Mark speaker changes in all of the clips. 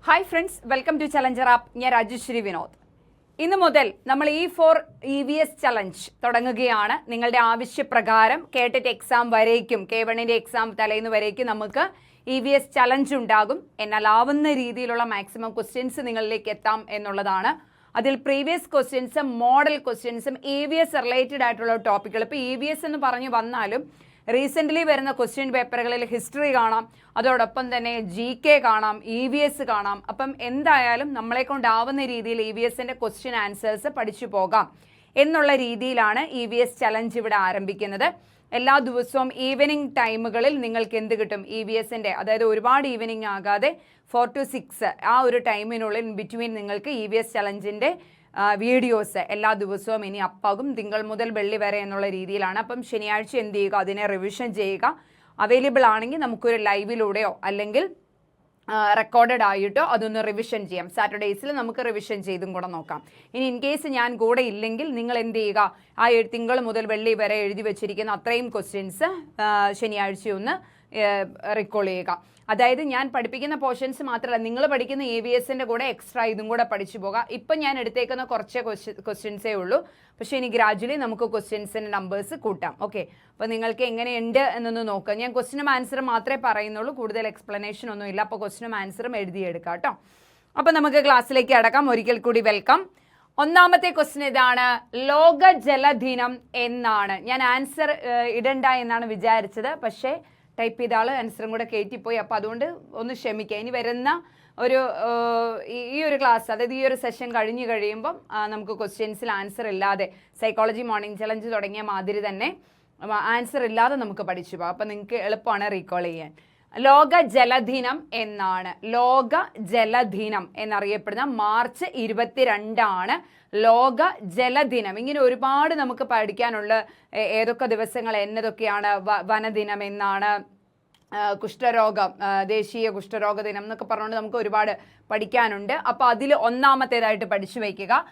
Speaker 1: Hi friends, welcome to Challenger app. ഞാൻ രാജശ്രീ വിനോദ്. ഇന്ന് മുതൽ നമ്മൾ E4 EVS ചലഞ്ച് തുടങ്ങുകയാണ്. നിങ്ങളുടെ ആവശ്യപ്രകാരം കേട്ടിട്ട് എക്സാം വരേക്കും, K1ന്റെ എക്സാം തലേന്ന് വരേക്കും നമുക്ക് EVS ചലഞ്ച് ഉണ്ടാകും. എന്നാൽ ആവുന്ന രീതിയിലുള്ള മാക്സിമം ക്വസ്റ്റ്യൻസ് നിങ്ങളിലേക്ക് എത്താം എന്നുള്ളതാണ്. അതിൽ പ്രീവിയസ് ക്വസ്റ്റ്യൻസും മോഡൽ ക്വസ്റ്റ്യൻസും EVS റിലേറ്റഡ് ആയിട്ടുള്ള ടോപ്പിക്കുകൾ. ഇപ്പോൾ EVS എന്ന് പറഞ്ഞു വന്നാലും റീസെൻ്റ്ലി വരുന്ന ക്വസ്റ്റ്യൻ പേപ്പറുകളിൽ ഹിസ്റ്ററി കാണാം, അതോടൊപ്പം തന്നെ GK കാണാം, EVS കാണാം. അപ്പം എന്തായാലും നമ്മളെ കൊണ്ടാവുന്ന രീതിയിൽ EVSൻ്റെ ക്വസ്റ്റ്യൻ ആൻസേഴ്സ് പഠിച്ചു പോകാം എന്നുള്ള രീതിയിലാണ് EVS ചലഞ്ച് ഇവിടെ ആരംഭിക്കുന്നത്. എല്ലാ ദിവസവും ഈവനിങ് ടൈമുകളിൽ നിങ്ങൾക്ക് എന്ത് കിട്ടും? EVSൻ്റെ, അതായത് ഒരുപാട് ഈവനിങ് ആകാതെ 4 to 6 ആ ഒരു ടൈമിനുള്ളിൽ ബിറ്റ്വീൻ നിങ്ങൾക്ക് EVS ചലഞ്ചിൻ്റെ വീഡിയോസ് എല്ലാ ദിവസവും ഇനി അപ്പാകും. തിങ്കൾ മുതൽ വെള്ളി വരെ എന്നുള്ള രീതിയിലാണ്. അപ്പം ശനിയാഴ്ച എന്ത് ചെയ്യുക? അതിനെ റിവിഷൻ ചെയ്യുക. അവൈലബിൾ ആണെങ്കിൽ നമുക്കൊരു ലൈവിലൂടെയോ അല്ലെങ്കിൽ റെക്കോർഡഡ് ആയിട്ടോ അതൊന്ന് റിവിഷൻ ചെയ്യാം. സാറ്റർഡേയ്സിൽ നമുക്ക് റിവിഷൻ ചെയ്തും കൂടെ നോക്കാം. ഇനി ഇൻ കേസ് ഞാൻ കൂടെ ഇല്ലെങ്കിൽ നിങ്ങൾ എന്ത് ചെയ്യുക? ആ തിങ്കൾ മുതൽ വെള്ളി വരെ എഴുതി വെച്ചിരിക്കുന്ന അത്രയും ക്വസ്റ്റ്യൻസ് ശനിയാഴ്ചയൊന്ന് റിക്കോൾ ചെയ്യുക. അതായത് ഞാൻ പഠിപ്പിക്കുന്ന പോർഷൻസ് മാത്രമല്ല, നിങ്ങൾ പഠിക്കുന്ന EVSൻ്റെ കൂടെ എക്സ്ട്രാ ഇതും കൂടെ പഠിച്ചു പോകാം. ഇപ്പം ഞാൻ എടുത്തേക്കുന്ന കുറച്ച് ക്വസ്റ്റ്യൻസേ ഉള്ളൂ, പക്ഷേ ഇനി ഗ്രാജുവലി നമുക്ക് ക്വസ്റ്റ്യൻസിൻ്റെ നമ്പേഴ്സ് കൂട്ടാം. ഓക്കെ, അപ്പോൾ നിങ്ങൾക്ക് എങ്ങനെയുണ്ട് എന്നൊന്ന് നോക്കാം. ഞാൻ ക്വസ്റ്റ്യനും ആൻസറും മാത്രമേ പറയുന്നുള്ളൂ, കൂടുതൽ എക്സ്പ്ലനേഷൻ ഒന്നും ഇല്ല. അപ്പോൾ ക്വസ്റ്റ്യനും ആൻസറും എഴുതിയെടുക്കാം കേട്ടോ. അപ്പോൾ നമുക്ക് ക്ലാസ്സിലേക്ക് അടക്കാം. ഒരിക്കൽ കൂടി വെൽക്കം. ഒന്നാമത്തെ ക്വസ്റ്റ്യൻ ഇതാണ്: ലോക ജലദിനം എന്നാണ്. ഞാൻ ആൻസർ ഇടണ്ട എന്നാണ് വിചാരിച്ചത്, പക്ഷേ ടൈപ്പ് ചെയ്ത ആൾ ആൻസറും കൂടെ കയറ്റിപ്പോയി. അപ്പോൾ അതുകൊണ്ട് ഒന്ന് ക്ഷമിക്കുക. ഇനി വരുന്ന ഒരു ഈ ഒരു ക്ലാസ്, അതായത് ഈ ഒരു സെഷൻ കഴിഞ്ഞ് കഴിയുമ്പം നമുക്ക് ക്വസ്റ്റ്യൻസിൽ ആൻസർ ഇല്ലാതെ, സൈക്കോളജി മോർണിംഗ് ചലഞ്ച് തുടങ്ങിയ മാതിരി തന്നെ ആൻസർ ഇല്ലാതെ നമുക്ക് പഠിച്ചു പോകാം. അപ്പോൾ നിങ്ങൾക്ക് എളുപ്പമാണ് റീകോൾ ചെയ്യാൻ. ലോക ജലദിനം എന്നാണ്. ലോക ജലദിനം എന്നറിയപ്പെടുന്ന മാർച്ച് 22 ലോക ജലദിനം. ഇങ്ങനെ ഒരുപാട് നമുക്ക് പഠിക്കാനുള്ള ഏതൊക്കെ ദിവസങ്ങൾ എന്നതൊക്കെയാണ്. വനദിനം എന്നാണ്, കുഷ്ഠരോഗം, ദേശീയ കുഷ്ഠരോഗ ദിനം എന്നൊക്കെ പറഞ്ഞുകൊണ്ട് നമുക്ക് ഒരുപാട് പഠിക്കാനുണ്ട്. അപ്പോൾ അതിൽ ഒന്നാമത്തേതായിട്ട് പഠിച്ചു വയ്ക്കുക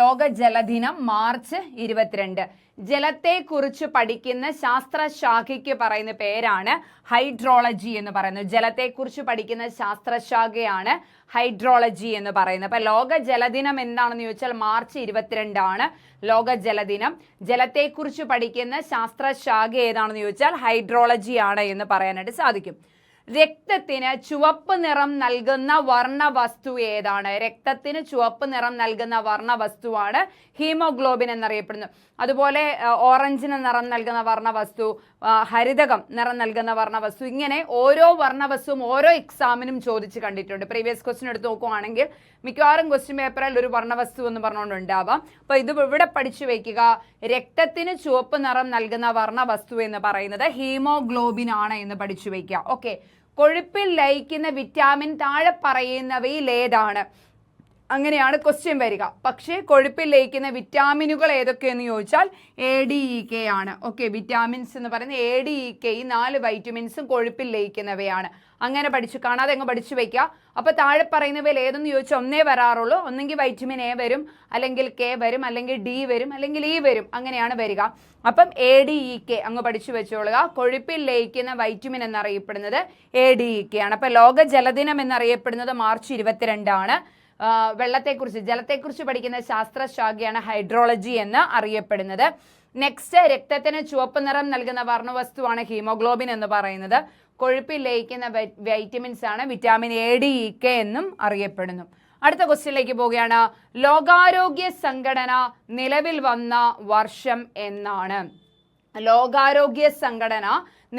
Speaker 1: ലോക ജലദിനം മാർച്ച് 22. ജലത്തെക്കുറിച്ച് പഠിക്കുന്ന ശാസ്ത്രശാഖയ്ക്ക് പറയുന്ന പേരാണ് ഹൈഡ്രോളജി എന്ന് പറയുന്നത്. ജലത്തെക്കുറിച്ച് പഠിക്കുന്ന ശാസ്ത്രശാഖയാണ് ഹൈഡ്രോളജി എന്ന് പറയുന്നത്. അപ്പം ലോക ജലദിനം എന്താണെന്ന് ചോദിച്ചാൽ മാർച്ച് 22 ലോക ജലദിനം. ജലത്തെക്കുറിച്ച് പഠിക്കുന്ന ശാസ്ത്രശാഖ ഏതാണെന്ന് ചോദിച്ചാൽ ഹൈഡ്രോളജി ആണ് എന്ന് പറയാനായിട്ട് സാധിക്കും. രക്തത്തിന് ചുവപ്പ് നിറം നൽകുന്ന വർണ്ണവസ്തു ഏതാണ്? രക്തത്തിന് ചുവപ്പ് നിറം നൽകുന്ന വർണ്ണവസ്തുവാണ് ഹീമോഗ്ലോബിൻ എന്നറിയപ്പെടുന്നത്. അതുപോലെ ഓറഞ്ചിന് നിറം നൽകുന്ന വർണ്ണവസ്തു, ഹരിതകം നിറം നൽകുന്ന വർണ്ണവസ്തു, ഇങ്ങനെ ഓരോ വർണ്ണവസ്തുവും ഓരോ എക്സാമിനും ചോദിച്ച് കണ്ടിട്ടുണ്ട്. പ്രീവിയസ് ക്വസ്റ്റ്യൻ എടുത്ത് നോക്കുവാണെങ്കിൽ മിക്കവാറും ക്വസ്റ്റ്യൻ പേപ്പറിൽ ഒരു വർണ്ണവസ്തു എന്ന് പറഞ്ഞുകൊണ്ടുണ്ടാവാം. അപ്പോൾ ഇത് ഇവിടെ പഠിച്ചു വയ്ക്കുക. രക്തത്തിന് ചുവപ്പ് നിറം നൽകുന്ന വർണ്ണവസ്തു എന്ന് പറയുന്നത് ഹീമോഗ്ലോബിൻ ആണ് എന്ന് പഠിച്ചു വയ്ക്കുക. ഓക്കെ, കൊഴുപ്പിൽ ലയിക്കുന്ന വിറ്റാമിൻ താഴെ പറയുന്നവയിൽ ഏതാണ്? അങ്ങനെയാണ് ക്വസ്റ്റ്യൻ വരിക. പക്ഷേ കൊഴുപ്പിൽ ലയിക്കുന്ന വിറ്റാമിനുകൾ ഏതൊക്കെയെന്ന് ചോദിച്ചാൽ ADEK ആണ്. ഓക്കെ, വിറ്റാമിൻസ് എന്ന് പറയുന്നത് ADEK, ഈ 4 വൈറ്റമിൻസും കൊഴുപ്പിൽ ലയിക്കുന്നവയാണ്. അങ്ങനെ പഠിച്ചു കാണാതെ അങ്ങ് പഠിച്ചു വയ്ക്കുക. അപ്പോൾ താഴെ പറയുന്നവയിൽ ഏതെന്ന് ചോദിച്ചാൽ ഒന്നേ വരാറുള്ളൂ. ഒന്നെങ്കിൽ വൈറ്റമിൻ A വരും, അല്ലെങ്കിൽ K വരും, അല്ലെങ്കിൽ D വരും, അല്ലെങ്കിൽ E വരും. അങ്ങനെയാണ് വരിക. അപ്പം ADEK അങ്ങ് പഠിച്ചു വെച്ചോളുക. കൊഴുപ്പിൽ ലയിക്കുന്ന വൈറ്റമിൻ എന്നറിയപ്പെടുന്നത് ADEK ആണ്. അപ്പം ലോക ജലദിനം എന്നറിയപ്പെടുന്നത് മാർച്ച് 22. വെള്ളത്തെക്കുറിച്ച്, ജലത്തെക്കുറിച്ച് പഠിക്കുന്ന ശാസ്ത്രശാഖയാണ് ഹൈഡ്രോളജി എന്ന് അറിയപ്പെടുന്നത്. നെക്സ്റ്റ്, രക്തത്തിന് ചുവപ്പ് നിറം നൽകുന്ന വർണ്ണവസ്തുവാണ് ഹീമോഗ്ലോബിൻ എന്ന് പറയുന്നത്. കൊഴുപ്പിൽ ലയിക്കുന്ന വൈറ്റമിൻസ് ആണ് വിറ്റാമിൻ ADEK എന്നും അറിയപ്പെടുന്നു. അടുത്ത ക്വസ്റ്റ്യനിലേക്ക് പോവുകയാണ്. ലോകാരോഗ്യ സംഘടന നിലവിൽ വന്ന വർഷം എന്നാണ്? ലോകാരോഗ്യ സംഘടന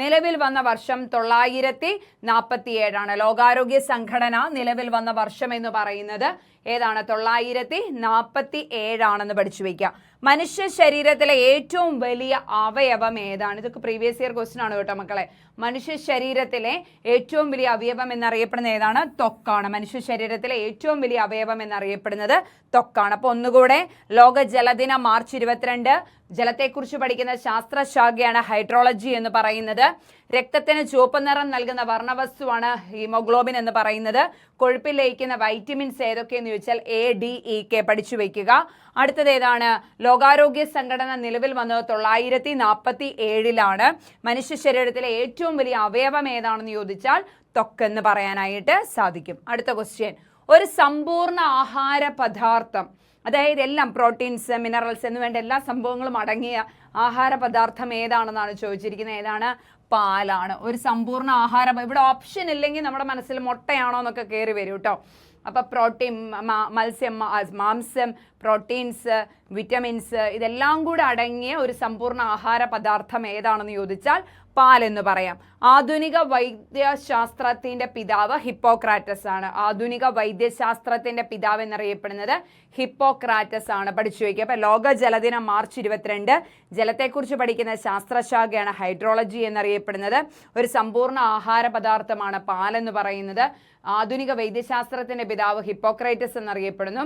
Speaker 1: നിലവിൽ വന്ന വർഷം 947. ലോകാരോഗ്യ സംഘടന നിലവിൽ വന്ന വർഷം എന്ന് പറയുന്നത് ഏതാണ്? 947 പഠിച്ചു വയ്ക്കുക. മനുഷ്യ ശരീരത്തിലെ ഏറ്റവും വലിയ അവയവം ഏതാണ്? ഇതൊക്കെ പ്രീവിയസ് ഇയർ ക്വസ്റ്റ്യൻ ആണ് കേട്ടോ മക്കളെ. മനുഷ്യ ശരീരത്തിലെ ഏറ്റവും വലിയ അവയവം എന്നറിയപ്പെടുന്നത് ഏതാണ്? ത്വക്കാണ്. മനുഷ്യ ശരീരത്തിലെ ഏറ്റവും വലിയ അവയവം എന്നറിയപ്പെടുന്നത് ത്വക്കാണ്. അപ്പോൾ ഒന്നുകൂടെ, ലോക ജലദിനം മാർച്ച് 22. ജലത്തെക്കുറിച്ച് പഠിക്കുന്ന ശാസ്ത്രശാഖയാണ് ഹൈഡ്രോളജി എന്ന് പറയുന്നത്. രക്തത്തിന് ചുവപ്പ് നിറം നൽകുന്ന വർണ്ണവസ്തുവാണ് ഹീമോഗ്ലോബിൻ എന്ന് പറയുന്നത്. കൊഴുപ്പിൽ ലയിക്കുന്ന വൈറ്റമിൻസ് ഏതൊക്കെയെന്ന് ചോദിച്ചാൽ ADEK പഠിച്ചു വയ്ക്കുക. അടുത്തത് ഏതാണ്? ലോകാരോഗ്യ സംഘടന നിലവിൽ വന്നത് 947. മനുഷ്യ ശരീരത്തിലെ ഏറ്റവും വലിയ അവയവം ഏതാണെന്ന് ചോദിച്ചാൽ ത്വക്ക് എന്ന് പറയാനായിട്ട് സാധിക്കും. അടുത്ത ക്വസ്റ്റ്യൻ, ഒരു സമ്പൂർണ്ണ ആഹാര പദാർത്ഥം, അതായത് എല്ലാം പ്രോട്ടീൻസ്, മിനറൽസ് എന്ന് വേണ്ട എല്ലാ സംഭവങ്ങളും അടങ്ങിയ ആഹാര പദാർത്ഥം ഏതാണെന്നാണ് ചോദിച്ചിരിക്കുന്നത്. ഏതാണ്? പാലാണ്. ഒരു സമ്പൂർണ്ണ ഇവിടെ ഓപ്ഷൻ ഇല്ലെങ്കിൽ നമ്മുടെ മനസ്സിൽ മുട്ടയാണോ എന്നൊക്കെ കയറി വരും കേട്ടോ. അപ്പോൾ പ്രോട്ടീൻ, മത്സ്യം, മാംസം, പ്രോട്ടീൻസ്, വിറ്റമിൻസ് ഇതെല്ലാം കൂടെ അടങ്ങിയ ഒരു സമ്പൂർണ്ണ ആഹാര പദാർത്ഥം ഏതാണെന്ന് ചോദിച്ചാൽ പാലെന്ന് പറയാം. ആധുനിക വൈദ്യശാസ്ത്രത്തിന്റെ പിതാവ് ഹിപ്പോക്രാറ്റസ് ആണ്. ആധുനിക വൈദ്യശാസ്ത്രത്തിന്റെ പിതാവ് എന്നറിയപ്പെടുന്നത് ഹിപ്പോക്രാറ്റസ് ആണ്. പഠിച്ചു വയ്ക്കുക. അപ്പൊ ലോക ജലദിനം മാർച്ച് 22. ജലത്തെക്കുറിച്ച് പഠിക്കുന്ന ശാസ്ത്രശാഖയാണ് ഹൈഡ്രോളജി എന്നറിയപ്പെടുന്നത്. ഒരു സമ്പൂർണ്ണ ആഹാര പദാർത്ഥമാണ് പാലെന്ന് പറയുന്നത്. ആധുനിക വൈദ്യശാസ്ത്രത്തിന്റെ പിതാവ് ഹിപ്പോക്രാറ്റസ് എന്നറിയപ്പെടുന്നു.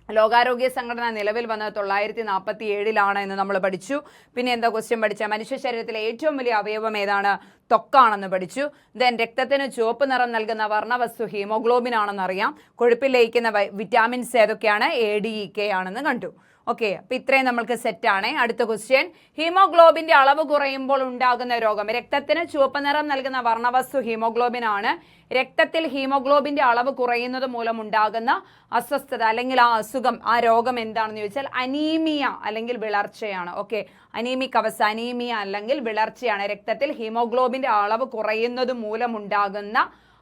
Speaker 1: ലോകാരോഗ്യ സംഘടന നിലവിൽ വന്നത് 1947 എന്ന് നമ്മൾ പഠിച്ചു. പിന്നെ എന്താ ക്വസ്റ്റ്യൻ പഠിച്ച? മനുഷ്യ ശരീരത്തിലെ ഏറ്റവും വലിയ അവയവം ഏതാണ്? ത്വക്കാണെന്ന് പഠിച്ചു. ദെൻ രക്തത്തിന് ചുവപ്പ് നിറം നൽകുന്ന വർണ്ണവസ്തു ഹീമോഗ്ലോബിൻ ആണെന്ന് അറിയാം. കൊഴുപ്പിൽ ലയിക്കുന്ന വിറ്റാമിൻസ് ഏതൊക്കെയാണ്? ADEK ആണെന്ന് കണ്ടു. ഓക്കെ, അപ്പൊ ഇത്രയും നമ്മൾക്ക് സെറ്റാണ്. അടുത്ത ക്വസ്റ്റ്യൻ, ഹീമോഗ്ലോബിന്റെ അളവ് കുറയുമ്പോൾ ഉണ്ടാകുന്ന രോഗം. രക്തത്തിന് ചുവപ്പ് നിറം നൽകുന്ന വർണ്ണവസ്തു ഹീമോഗ്ലോബിൻ ആണ്. രക്തത്തിൽ ഹീമോഗ്ലോബിന്റെ അളവ് കുറയുന്നത് മൂലം ഉണ്ടാകുന്ന അസ്വസ്ഥത അല്ലെങ്കിൽ ആ അസുഖം, ആ രോഗം എന്താണെന്ന് ചോദിച്ചാൽ അനീമിയ അല്ലെങ്കിൽ വിളർച്ചയാണ്. ഓക്കെ, അനീമിക് അവസ്ഥ, അനീമിയ അല്ലെങ്കിൽ വിളർച്ചയാണ്. രക്തത്തിൽ ഹീമോഗ്ലോബിന്റെ അളവ് കുറയുന്നത് മൂലം ഉണ്ടാകുന്ന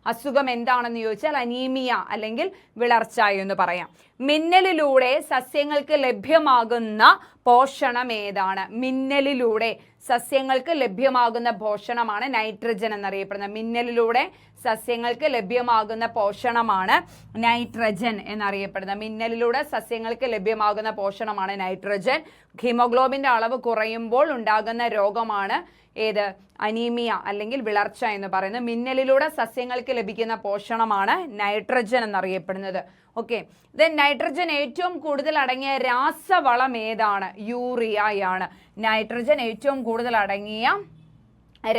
Speaker 1: അസുഖം എന്താണെന്ന് ചോദിച്ചാൽ അനീമിയ അല്ലെങ്കിൽ വിളർച്ച എന്ന് പറയാം. മിന്നലിലൂടെ സസ്യങ്ങൾക്ക് ലഭ്യമാകുന്ന പോഷണം ഏതാണ്? മിന്നലിലൂടെ സസ്യങ്ങൾക്ക് ലഭ്യമാകുന്ന പോഷണമാണ് നൈട്രജൻ എന്നറിയപ്പെടുന്നത്. മിന്നലിലൂടെ സസ്യങ്ങൾക്ക് ലഭ്യമാകുന്ന പോഷണമാണ് നൈട്രജൻ എന്നറിയപ്പെടുന്നത്. മിന്നലിലൂടെ സസ്യങ്ങൾക്ക് ലഭ്യമാകുന്ന പോഷണമാണ് നൈട്രജൻ. ഹീമോഗ്ലോബിന്റെ അളവ് കുറയുമ്പോൾ ഉണ്ടാകുന്ന രോഗമാണ് ഏത്? അനീമിയ അല്ലെങ്കിൽ വിളർച്ച എന്ന് പറയുന്നത്. മിന്നലിലൂടെ സസ്യങ്ങൾക്ക് ലഭിക്കുന്ന പോഷണമാണ് നൈട്രജൻ എന്നറിയപ്പെടുന്നത്. ഓക്കെ, ദെൻ നൈട്രജൻ ഏറ്റവും കൂടുതൽ അടങ്ങിയ രാസവളം ഏതാണ്? യൂറിയയാണ്. നൈട്രജൻ ഏറ്റവും കൂടുതൽ അടങ്ങിയ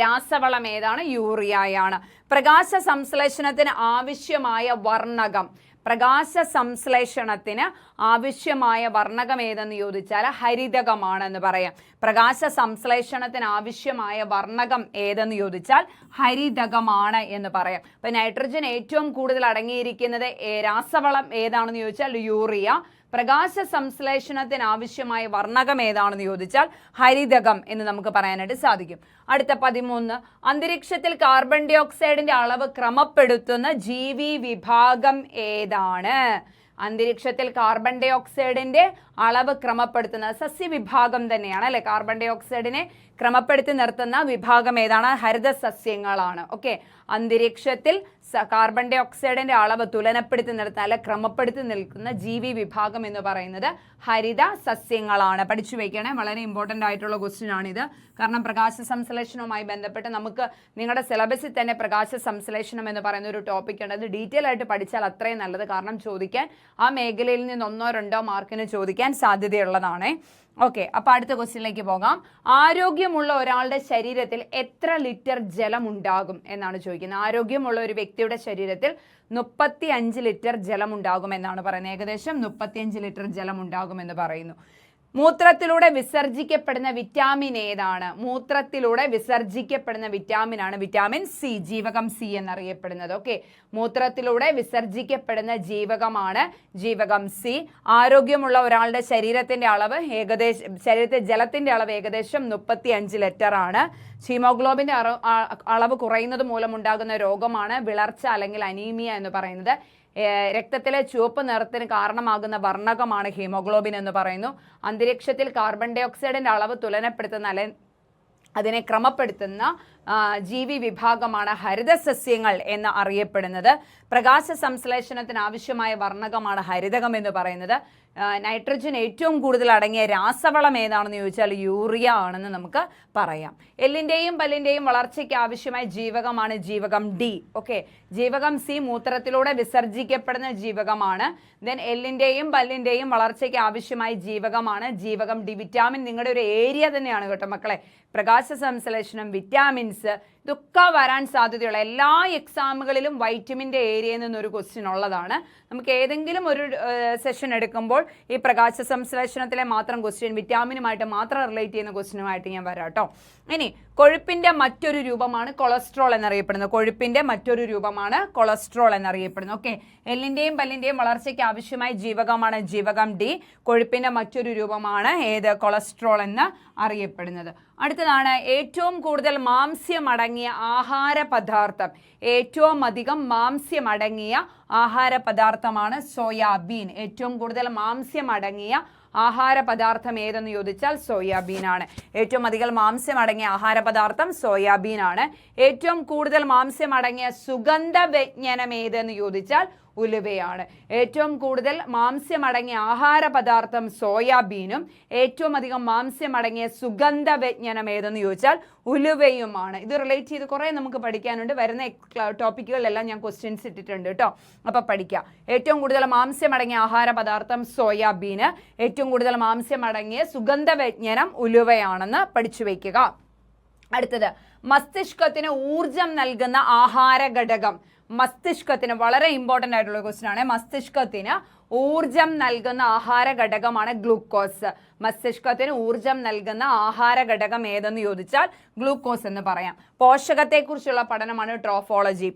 Speaker 1: രാസവളം ഏതാണ്? യൂറിയയാണ്. പ്രകാശ സംശ്ലേഷണത്തിന് ആവശ്യമായ വർണ്ണകം. പ്രകാശ സംശ്ലേഷണത്തിന് ആവശ്യമായ വർണ്ണകം ഏതെന്ന് ചോദിച്ചാൽ ഹരിതകമാണെന്ന് പറയാം. പ്രകാശ സംശ്ലേഷണത്തിന് ആവശ്യമായ വർണ്ണകം ഏതെന്ന് ചോദിച്ചാൽ ഹരിതകമാണ് എന്ന് പറയാം. അപ്പൊ നൈട്രജൻ ഏറ്റവും കൂടുതൽ അടങ്ങിയിരിക്കുന്നത് രാസവളം ഏതാണെന്ന് ചോദിച്ചാൽ യൂറിയ. പ്രകാശ സംശ്ലേഷണത്തിന് ആവശ്യമായ വർണ്ണകം ഏതാണെന്ന് ചോദിച്ചാൽ ഹരിതകം എന്ന് നമുക്ക് പറയാനായിട്ട് സാധിക്കും. അടുത്ത 13, അന്തരീക്ഷത്തിൽ കാർബൺ ഡൈ ഓക്സൈഡിന്റെ അളവ് ക്രമപ്പെടുത്തുന്ന ജീവി വിഭാഗം ഏതാണ്? അന്തരീക്ഷത്തിൽ കാർബൺ ഡൈ ഓക്സൈഡിന്റെ അളവ് ക്രമപ്പെടുത്തുന്ന സസ്യവിഭാഗം തന്നെയാണ് അല്ലെ. കാർബൺ ഡൈ ഓക്സൈഡിനെ ക്രമപ്പെടുത്തി നിർത്തുന്ന വിഭാഗം ഏതാണ്? ഹരിത സസ്യങ്ങളാണ്. ഓക്കെ, അന്തരീക്ഷത്തിൽ കാർബൺ ഡൈ ഓക്സൈഡിന്റെ അളവ് തുലനപ്പെടുത്തി നിർത്തുന്ന അല്ലെ ക്രമപ്പെടുത്തി നിൽക്കുന്ന ജീവി വിഭാഗം എന്ന് പറയുന്നത് ഹരിത സസ്യങ്ങളാണ്. പഠിച്ചു വയ്ക്കണേ, വളരെ ഇമ്പോർട്ടൻ്റ് ആയിട്ടുള്ള ക്വസ്റ്റ്യൻ ആണിത്. കാരണം പ്രകാശ സംശ്ലേഷണവുമായി ബന്ധപ്പെട്ട് നമുക്ക് നിങ്ങളുടെ സിലബസിൽ തന്നെ പ്രകാശ സംശ്ലേഷണം എന്ന് പറയുന്ന ഒരു ടോപ്പിക് ഉണ്ട്. അത് ഡീറ്റെയിൽ ആയിട്ട് പഠിച്ചാൽ അത്രയും നല്ലത്. കാരണം ചോദിക്കാൻ ആ മേഖലയിൽ നിന്ന് 1-2 മാർക്കിന് ചോദിക്കാൻ സാധ്യതയുള്ളതാണ്. ഓക്കെ, അപ്പോൾ അടുത്ത ക്വസ്റ്റ്യനിലേക്ക് പോകാം. ആരോഗ്യമുള്ള ഒരാളുടെ ശരീരത്തിൽ എത്ര ലിറ്റർ ജലം ഉണ്ടാകും എന്നാണ് ചോദിക്കുന്നത്. ആരോഗ്യമുള്ള ഒരു വ്യക്തിയുടെ ശരീരത്തിൽ 35 ലിറ്റർ ജലം ഉണ്ടാകും എന്നാണ് പറയുന്നത്. ഏകദേശം 35 ലിറ്റർ ജലം ഉണ്ടാകുമെന്ന് പറയുന്നു. മൂത്രത്തിലൂടെ വിസർജിക്കപ്പെടുന്ന വിറ്റാമിൻ ഏതാണ്? മൂത്രത്തിലൂടെ വിസർജിക്കപ്പെടുന്ന വിറ്റാമിനാണ് വിറ്റാമിൻ സി, ജീവകം സി എന്നറിയപ്പെടുന്നത്. ഓക്കെ, മൂത്രത്തിലൂടെ വിസർജിക്കപ്പെടുന്ന ജീവകമാണ് ജീവകം സി. ആരോഗ്യമുള്ള ഒരാളുടെ ശരീരത്തിന്റെ അളവ് ശരീരത്തിലെ ജലത്തിന്റെ അളവ് ഏകദേശം 35 ലിറ്റർ ആണ്. ഹീമോഗ്ലോബിന്റെ അളവ് കുറയുന്നത് മൂലമുണ്ടാകുന്ന രോഗമാണ് വിളർച്ച അല്ലെങ്കിൽ അനീമിയ എന്ന് പറയുന്നത്. രക്തത്തിലെ ചുവപ്പ് നിറത്തിന് കാരണമാകുന്ന വർണ്ണകമാണ് ഹീമോഗ്ലോബിൻ എന്ന് പറയുന്നു. അന്തരീക്ഷത്തിൽ കാർബൺ ഡൈ ഓക്സൈഡിന്റെ അളവ് തുലനപ്പെടുത്തുന്ന അതിനെ ക്രമപ്പെടുത്തുന്ന ജീവി വിഭാഗമാണ് ഹരിതസസ്യങ്ങൾ എന്ന് അറിയപ്പെടുന്നത്. പ്രകാശ സംശ്ലേഷണത്തിന് ആവശ്യമായ വർണ്ണകമാണ് ഹരിതകം എന്ന് പറയുന്നത്. നൈട്രജൻ ഏറ്റവും കൂടുതൽ അടങ്ങിയ രാസവളം ഏതാണെന്ന് ചോദിച്ചാൽ യൂറിയ ആണെന്ന് നമുക്ക് പറയാം. എല്ലിൻ്റെയും പല്ലിൻ്റെയും വളർച്ചയ്ക്ക് ആവശ്യമായ ജീവകമാണ് ജീവകം ഡി. ഓക്കെ, ജീവകം സി മൂത്രത്തിലൂടെ വിസർജിക്കപ്പെടുന്ന ജീവകമാണ്. ദെൻ എല്ലിൻ്റെയും പല്ലിൻ്റെയും വളർച്ചയ്ക്ക് ആവശ്യമായ ജീവകമാണ് ജീവകം ഡി. വിറ്റാമിൻ നിങ്ങളുടെ ഒരു ഏരിയ തന്നെയാണ് കേട്ടോ മക്കളെ. പ്രകാശ സംശ്ലേഷണം, വിറ്റാമിൻസ് ഇതൊക്കെ വരാൻ സാധ്യതയുള്ള എല്ലാ എക്സാമുകളിലും വൈറ്റമിൻ്റെ ഏരിയയിൽ നിന്നൊരു ക്വസ്റ്റ്യൻ ഉള്ളതാണ്. നമുക്ക് ഏതെങ്കിലും ഒരു സെഷൻ എടുക്കുമ്പോൾ ഈ പ്രകാശ സംശ്ലേഷണത്തിലെ മാത്രം ക്വസ്റ്റ്യൻ, വിറ്റാമിനുമായിട്ട് മാത്രം റിലേറ്റ് ചെയ്യുന്ന ക്വസ്റ്റ്യനുമായിട്ട് ഞാൻ വരാം കേട്ടോ. ഇനി കൊഴുപ്പിന്റെ മറ്റൊരു രൂപമാണ് കൊളസ്ട്രോൾ എന്നറിയപ്പെടുന്നത്. കൊഴുപ്പിന്റെ മറ്റൊരു രൂപമാണ് കൊളസ്ട്രോൾ എന്നറിയപ്പെടുന്നത്. ഓക്കെ, എല്ലിന്റെയും പല്ലിന്റെയും വളർച്ചയ്ക്ക് ആവശ്യമായ ജീവകമാണ് ജീവകം ഡി. കൊഴുപ്പിന്റെ മറ്റൊരു രൂപമാണ് ഏത്? കൊളസ്ട്രോൾ എന്ന് അറിയപ്പെടുന്നത്. അടുത്തതാണ് ഏറ്റവും കൂടുതൽ മാംസ്യമടങ്ങിയ ആഹാര പദാർത്ഥം. ഏറ്റവും അധികം മാംസ്യമടങ്ങിയ ആഹാര പദാർത്ഥമാണ് സോയാബീൻ. ഏറ്റവും കൂടുതൽ മാംസ്യമടങ്ങിയ ആഹാര പദാർത്ഥം ഏതെന്ന് ചോദിച്ചാൽ സോയാബീൻ ആണ്. ഏറ്റവും അധികം മാംസ്യമടങ്ങിയ ആഹാര പദാർത്ഥം സോയാബീൻ ആണ്. ഏറ്റവും കൂടുതൽ മാംസ്യമടങ്ങിയ സുഗന്ധവ്യഞ്ജനം ഏതെന്ന് ചോദിച്ചാൽ ഉലുവയാണ്. ഏറ്റവും കൂടുതൽ മാംസ്യമടങ്ങിയ ആഹാര പദാർത്ഥം സോയാബീനും ഏറ്റവും അധികം മാംസ്യമടങ്ങിയ സുഗന്ധവ്യഞ്ജനം ഏതെന്ന് ചോദിച്ചാൽ ഉലുവയുമാണ്. ഇത് റിലേറ്റ് ചെയ്ത് കുറേ നമുക്ക് പഠിക്കാനുണ്ട്. വരുന്ന ടോപ്പിക്കുകളിലെല്ലാം ഞാൻ ക്വസ്റ്റ്യൻസ് ഇട്ടിട്ടുണ്ട് കേട്ടോ, അപ്പോൾ പഠിക്കുക. ഏറ്റവും കൂടുതൽ മാംസ്യമടങ്ങിയ ആഹാര പദാർത്ഥം സോയാബീന്, ഏറ്റവും കൂടുതൽ മാംസ്യമടങ്ങിയ സുഗന്ധവ്യഞ്ജനം ഉലുവയാണെന്ന് പഠിച്ചു വയ്ക്കുക. അടുത്തത് മസ്തിഷ്കത്തിന് ഊർജം നൽകുന്ന ആഹാര ഘടകം. മസ്തിഷ്കത്തിന് വളരെ ഇമ്പോർട്ടൻ്റ് ആയിട്ടുള്ള ക്വസ്റ്റ്യൻ ആണ്. മസ്തിഷ്കത്തിന് ഊർജം നൽകുന്ന ആഹാര ഘടകമാണ് ഗ്ലൂക്കോസ്. മസ്തിഷ്കത്തിന് ഊർജം നൽകുന്ന ആഹാര ഘടകം ഏതെന്ന് ചോദിച്ചാൽ ഗ്ലൂക്കോസ് എന്ന് പറയാം. പോഷകത്തെക്കുറിച്ചുള്ള പഠനമാണ് ട്രോഫോളജി.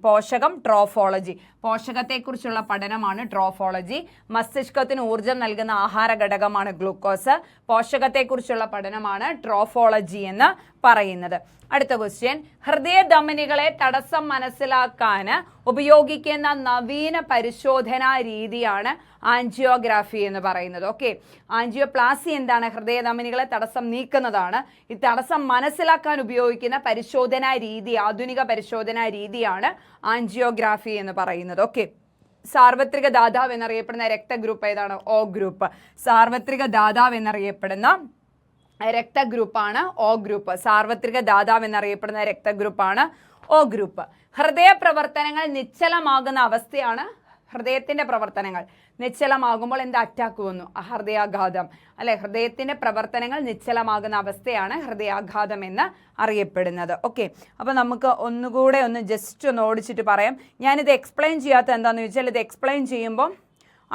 Speaker 1: പോഷകത്തെക്കുറിച്ചുള്ള പഠനമാണ് ട്രോഫോളജി. മസ്തിഷ്കത്തിന് ഊർജം നൽകുന്ന ആഹാര ഘടകമാണ് ഗ്ലൂക്കോസ്. പോഷകത്തെക്കുറിച്ചുള്ള പഠനമാണ് ട്രോഫോളജി എന്ന് പറയുന്നത്. അടുത്ത ക്വസ്റ്റ്യൻ, ഹൃദയധമനികളെ തടസ്സം മനസ്സിലാക്കാൻ ഉപയോഗിക്കുന്ന നവീന പരിശോധനാ രീതിയാണ് ആൻജിയോഗ്രാഫി എന്ന് പറയുന്നത്. ഓക്കെ, ആൻജിയോപ്ലാസ്റ്റി എന്താണ്? ഹൃദയധമനികളെ തടസ്സം നീക്കുന്നതാണ്. ഈ തടസ്സം മനസ്സിലാക്കാൻ ഉപയോഗിക്കുന്ന പരിശോധനാ രീതി, ആധുനിക പരിശോധനാ രീതിയാണ് ആൻജിയോഗ്രാഫി എന്ന് പറയുന്നത്. ഓക്കെ, സാർവത്രിക ദാതാവ് എന്നറിയപ്പെടുന്ന രക്തഗ്രൂപ്പ് ഏതാണ്? O group. സാർവത്രിക ദാതാവ് എന്നറിയപ്പെടുന്ന രക്തഗ്രൂപ്പാണ് O ഗ്രൂപ്പ്. സാർവത്രിക ദാതാവ് എന്നറിയപ്പെടുന്ന രക്തഗ്രൂപ്പാണ് O ഗ്രൂപ്പ്. ഹൃദയ പ്രവർത്തനങ്ങൾ നിശ്ചലമാകുന്ന അവസ്ഥയാണ്. ഹൃദയത്തിന്റെ പ്രവർത്തനങ്ങൾ നിശ്ചലമാകുമ്പോൾ എന്ത്? അറ്റാക്ക് വന്നു, ഹൃദയാഘാതം അല്ലെ? ഹൃദയത്തിന്റെ പ്രവർത്തനങ്ങൾ നിശ്ചലമാകുന്ന അവസ്ഥയാണ് ഹൃദയാഘാതം എന്ന് അറിയപ്പെടുന്നത്. ഓക്കെ, അപ്പോൾ നമുക്ക് ഒന്നുകൂടെ ജസ്റ്റ് ഒന്ന് ഓടിച്ചിട്ട് പറയാം. ഞാനിത് എക്സ്പ്ലെയിൻ ചെയ്യാത്ത എന്താണെന്ന് ചോദിച്ചാൽ, ഇത് എക്സ്പ്ലെയിൻ ചെയ്യുമ്പോൾ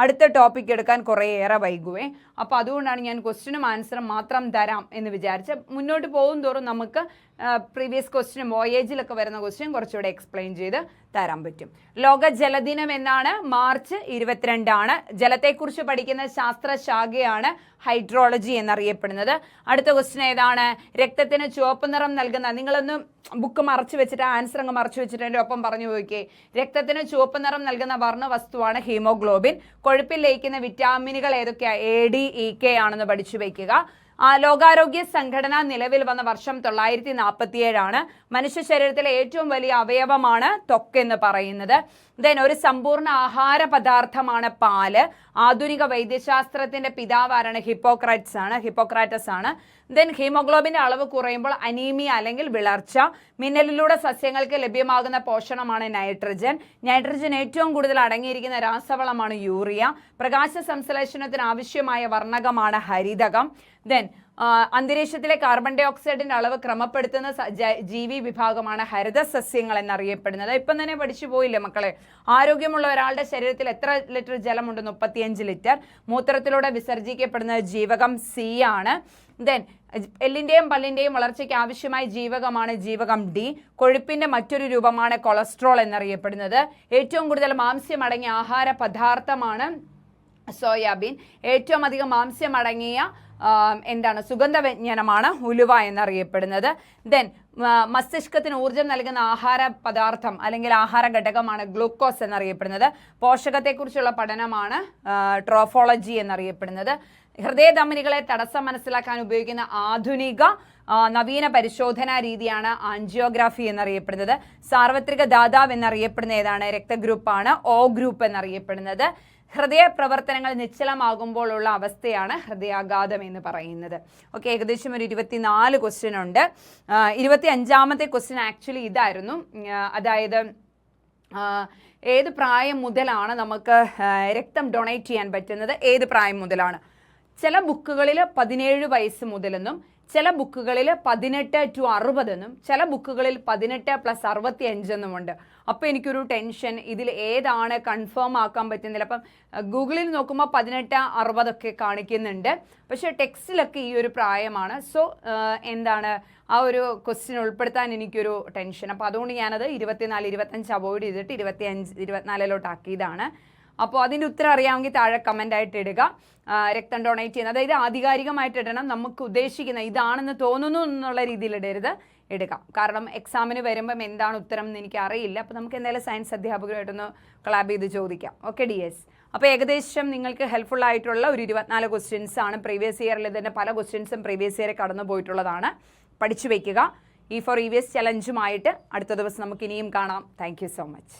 Speaker 1: അടുത്ത ടോപ്പിക് എടുക്കാൻ കുറേയേറെ വൈകുവേ. അപ്പോൾ അതുകൊണ്ടാണ് ഞാൻ ക്വസ്റ്റ്യനും ആൻസറും മാത്രം തരാം എന്ന് വിചാരിച്ച്. മുന്നോട്ട് പോകും തോറും നമുക്ക് പ്രീവിയസ് ക്വസ്റ്റ്യനും വോയേജിലൊക്കെ വരുന്ന ക്വസ്റ്റ്യൻ കുറച്ചുകൂടെ എക്സ്പ്ലെയിൻ ചെയ്ത് തരാൻ പറ്റും. ലോക ജലദിനം എന്നാണ്? മാർച്ച് 22 ജലത്തെക്കുറിച്ച് പഠിക്കുന്ന ശാസ്ത്രശാഖയാണ് ഹൈഡ്രോളജി എന്നറിയപ്പെടുന്നത്. അടുത്ത ക്വസ്റ്റ്യൻ ഏതാണ്? രക്തത്തിന് ചുവപ്പ് നിറം നൽകുന്ന, നിങ്ങളൊന്ന് ബുക്ക് മറച്ചു വെച്ചിട്ട് ആൻസർ അങ്ങ് മറച്ചു വെച്ചിട്ട് എൻ്റെ ഒപ്പം പറഞ്ഞു പോയിക്കേ. രക്തത്തിന് ചുവപ്പ് നിറം നൽകുന്ന വർണ്ണവസ്തുവാണ് ഹീമോഗ്ലോബിൻ. കൊഴുപ്പിൽ ലയിക്കുന്ന വിറ്റാമിനുകൾ ഏതൊക്കെയാണ്? AD, EK ആണെന്ന് പഠിച്ചു വയ്ക്കുക. ലോകാരോഗ്യ സംഘടന നിലവിൽ വന്ന വർഷം 1947. മനുഷ്യ ശരീരത്തിലെ ഏറ്റവും വലിയ അവയവമാണ് ത്വക്ക് എന്ന് പറയുന്നത്. ഒരു സമ്പൂർണ്ണ ആഹാര പദാർത്ഥമാണ് പാല്. ആധുനിക വൈദ്യശാസ്ത്രത്തിന്റെ പിതാവ് ആരാണ്? ഹിപ്പോക്രാറ്റസ് ആണ്. ഹീമോഗ്ലോബിന്റെ അളവ് കുറയുമ്പോൾ അനീമിയ അല്ലെങ്കിൽ വിളർച്ച. മിന്നലിലൂടെ സസ്യങ്ങൾക്ക് ലഭ്യമാകുന്ന പോഷണമാണ് നൈട്രജൻ. നൈട്രജൻ ഏറ്റവും കൂടുതൽ അടങ്ങിയിരിക്കുന്ന രാസവളമാണ് യൂറിയ. പ്രകാശ സംശ്ലേഷണത്തിന് ആവശ്യമായ വർണ്ണകമാണ് ഹരിതകം. അന്തരീക്ഷത്തിലെ കാർബൺ ഡൈ ഓക്സൈഡിന്റെ അളവ് ക്രമപ്പെടുത്തുന്ന ജീവി വിഭാഗമാണ് ഹരിത സസ്യങ്ങൾ എന്നറിയപ്പെടുന്നത്. ഇപ്പം തന്നെ പഠിച്ചു പോയില്ലേ മക്കളെ? ആരോഗ്യമുള്ള ഒരാളുടെ ശരീരത്തിൽ എത്ര ലിറ്റർ ജലമുണ്ട്? 35 ലിറ്റർ. മൂത്രത്തിലൂടെ വിസർജിക്കപ്പെടുന്നത് ജീവകം C ആണ്. എല്ലിന്റെയും പല്ലിന്റെയും വളർച്ചയ്ക്ക് ആവശ്യമായ ജീവകമാണ് ജീവകം D. കൊഴുപ്പിന്റെ മറ്റൊരു രൂപമാണ് കൊളസ്ട്രോൾ എന്നറിയപ്പെടുന്നത്. ഏറ്റവും കൂടുതൽ മാംസ്യമടങ്ങിയ ആഹാര പദാർത്ഥമാണ് സോയാബീൻ. ഏറ്റവും അധികം മാംസ്യമടങ്ങിയ സുഗന്ധവ്യഞ്ജനമാണ് ഉലുവ എന്നറിയപ്പെടുന്നത്. മസ്തിഷ്കത്തിന് ഊർജ്ജം നൽകുന്ന ആഹാര പദാർത്ഥം അല്ലെങ്കിൽ ആഹാര ഘടകമാണ് ഗ്ലൂക്കോസ് എന്നറിയപ്പെടുന്നത്. പോഷകത്തെക്കുറിച്ചുള്ള പഠനമാണ് ട്രോഫോളജി എന്നറിയപ്പെടുന്നത്. ഹൃദയധമനികളെ തടസ്സം മനസ്സിലാക്കാൻ ഉപയോഗിക്കുന്ന ആധുനിക നവീന പരിശോധനാ രീതിയാണ് ആൻജിയോഗ്രാഫി എന്നറിയപ്പെടുന്നത്. സാർവത്രിക ദാതാവ് എന്നറിയപ്പെടുന്ന ഏതാണ്? രക്തഗ്രൂപ്പാണ് O ഗ്രൂപ്പ് എന്നറിയപ്പെടുന്നത്. ഹൃദയ പ്രവർത്തനങ്ങൾ നിശ്ചലമാകുമ്പോഴുള്ള അവസ്ഥയാണ് ഹൃദയാഘാതം എന്ന് പറയുന്നത്. ഓക്കെ, ഏകദേശം ഒരു 24 ക്വസ്റ്റ്യൻ ഉണ്ട്. 25ാമത്തെ ക്വസ്റ്റ്യൻ ആക്ച്വലി ഇതായിരുന്നു. അതായത് ഏത് പ്രായം മുതലാണ് നമുക്ക് രക്തം ഡൊണേറ്റ് ചെയ്യാൻ പറ്റുന്നത്? ഏത് പ്രായം മുതലാണ്? ചില ബുക്കുകളിൽ 17 വയസ്സ് മുതലെന്നും ചില ബുക്കുകളിൽ 18 to 60 എന്നും ചില ബുക്കുകളിൽ 18 + 65 എന്നുമുണ്ട്. അപ്പോൾ എനിക്കൊരു ടെൻഷൻ, ഇതിൽ ഏതാണ് കൺഫേം ആക്കാൻ പറ്റുന്നില്ല. അപ്പം ഗൂഗിളിൽ നോക്കുമ്പോൾ 18, 60 ഒക്കെ കാണിക്കുന്നുണ്ട്. പക്ഷേ ടെക്സ്റ്റിലൊക്കെ ഈ ഒരു പ്രായമാണ്. സോ എന്താണ് ആ ഒരു ക്വസ്റ്റ്യൻ ഉൾപ്പെടുത്താൻ എനിക്കൊരു ടെൻഷൻ. അപ്പോൾ അതുകൊണ്ട് ഞാനത് 24, 25 അവോയ്ഡ് ചെയ്തിട്ട് 25, 24 ആക്കിയതാണ്. അപ്പോൾ അതിൻ്റെ ഉത്തരം അറിയാമെങ്കിൽ താഴെ കമൻ്റ് ആയിട്ട് ഇടുക. രക്തം ഡൊണേറ്റ് ചെയ്യുന്നത്, അതായത് ആധികാരികമായിട്ട് ഇടണം. നമുക്ക് ഉദ്ദേശിക്കുന്ന ഇതാണെന്ന് തോന്നുന്നു എന്നുള്ള രീതിയിൽ ഇടുക. കാരണം എക്സാമിന് വരുമ്പം എന്താണ് ഉത്തരം എന്ന് എനിക്ക് അറിയില്ല. അപ്പോൾ നമുക്ക് എന്തായാലും സയൻസ് അധ്യാപകരുമായിട്ടൊന്ന് കൊളാബ് ചെയ്ത് ചോദിക്കാം. ഓക്കെ ഡിയേഴ്സ്, അപ്പോൾ ഏകദേശം നിങ്ങൾക്ക് ഹെൽപ്ഫുൾ ആയിട്ടുള്ള ഒരു 24 ക്വസ്റ്റ്യൻസ് ആണ്. പ്രീവിയസ് ഇയറിൽ തന്നെ പല ക്വസ്റ്റ്യൻസും പ്രീവിയസ് ഇയർ കടന്നു പോയിട്ടുള്ളതാണ്. പഠിച്ചു വയ്ക്കുക. E4 EVS ചലഞ്ചുമായിട്ട് അടുത്ത ദിവസം നമുക്ക് ഇനിയും കാണാം. Thank you so much.